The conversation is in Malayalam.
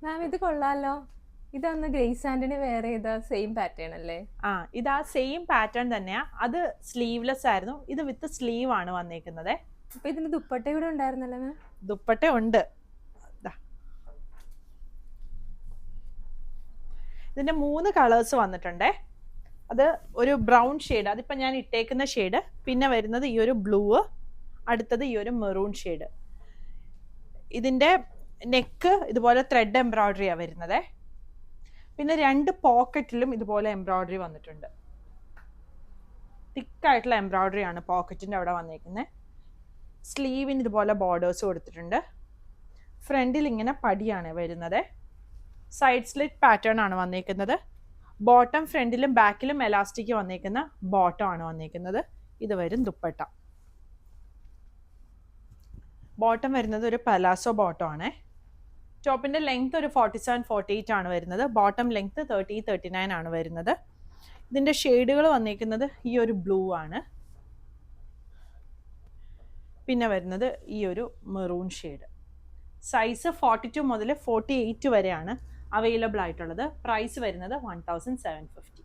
മാം ഇത് കൊള്ളാലോ. ഇതൊന്ന് ഗ്രേസ് ആന്റണി വേറെ ചെയ്ത സെയിം പാറ്റേൺ അല്ലേ? ഇത് ആ സെയിം പാറ്റേൺ തന്നെയാ. അത് സ്ലീവ്ലെസ് ആയിരുന്നു, ഇത് വിത്ത് സ്ലീവ് ആണ് വന്നേക്കുന്നത്. അപ്പൊ ഇതിന് ദുപ്പട്ട കൂടെ ഉണ്ടായിരുന്നല്ലോ മാം? ദുപ്പട്ട ഉണ്ട്. ഇതിന്റെ 3 കളേഴ്സ് വന്നിട്ടുണ്ടേ. അത് ഒരു ബ്രൗൺ ഷെയ്ഡ്, അതിപ്പോൾ ഞാൻ ഇട്ടേക്കുന്ന ഷെയ്ഡ്, പിന്നെ വരുന്നത് ഈ ഒരു ബ്ലൂ, അടുത്തത് ഈ ഒരു മെറൂൺ ഷെയ്ഡ്. ഇതിന്റെ നെക്ക് ഇതുപോലെ ത്രെഡ് എംബ്രോയിഡറിയാണ് വരുന്നത്. പിന്നെ 2 പോക്കറ്റിലും ഇതുപോലെ എംബ്രോയിഡറി വന്നിട്ടുണ്ട്. തിക്കായിട്ടുള്ള എംബ്രോയിഡറി ആണ് പോക്കറ്റിന്റെ അവിടെ വന്നേക്കുന്നത്. സ്ലീവിന് ഇതുപോലെ ബോർഡേഴ്സ് കൊടുത്തിട്ടുണ്ട്. ഫ്രണ്ടിൽ ഇങ്ങനെ പടിയാണ് വരുന്നത്. സൈഡ് സ്ലിറ്റ് പാറ്റേൺ ആണ് വന്നേക്കുന്നത്. ബോട്ടം ഫ്രണ്ടിലും ബാക്കിലും എലാസ്റ്റിക് വന്നേക്കുന്ന ബോട്ടം ആണ് വന്നേക്കുന്നത്. ഇത് വരും ദുപ്പട്ട. ബോട്ടം വരുന്നത് ഒരു പലാസോ ബോട്ടം ആണ്. ടോപ്പിന്റെ ലെങ്ത് ഒരു 47-48 ആണ് വരുന്നത്. ബോട്ടം ലെങ്ത് 30-39 ആണ് വരുന്നത്. ഇതിന്റെ ഷെയ്ഡുകൾ വന്നേക്കുന്നത് ഈ ഒരു ബ്ലൂ ആണ്. പിന്നെ വരുന്നത് ഈ ഒരു മെറൂൺ ഷെയ്ഡ്. സൈസ് 42 മുതൽ 48 വരെയാണ് അവൈലബിൾ ആയിട്ടുള്ളത്. പ്രൈസ് വരുന്നത് 1750.